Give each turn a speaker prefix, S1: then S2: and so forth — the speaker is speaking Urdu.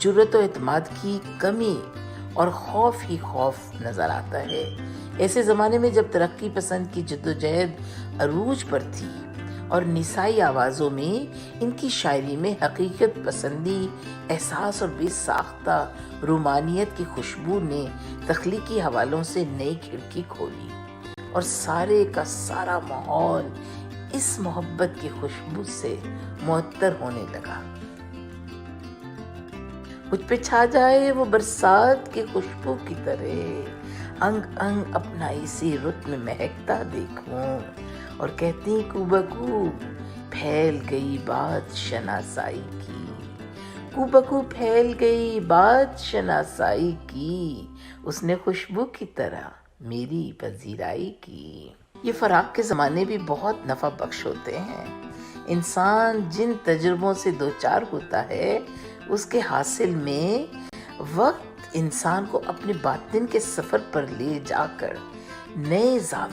S1: جرأت و اعتماد کی کمی اور خوف ہی خوف نظر آتا ہے۔ ایسے زمانے میں جب ترقی پسند کی جدوجہد عروج پر تھی اور نسائی آوازوں میں ان کی شاعری میں حقیقت پسندی، احساس اور بے ساختہ رومانیت کی خوشبو نے تخلیقی حوالوں سے نئی کھڑکی کھولی اور سارے کا سارا ماحول اس محبت کی خوشبو سے معطر ہونے لگا۔ مجھ پہ چھا جائے وہ برسات کی خوشبو کی طرح، انگ انگ اپنا اسی رت میں مہکتا دیکھوں، اور کہتی کو بکو پھیل گئی بات شناسائی کی، کو بکو پھیل گئی بات شناسائی کی، اس نے خوشبو کی طرح میری پذیرائی کی۔ یہ فراق کے زمانے بھی بہت نفع بخش ہوتے ہیں۔ انسان جن تجربوں سے دوچار ہوتا ہے اس کے حاصل میں وقت انسان کو اپنے باطن کے سفر پر لے جا کر نئے زاویے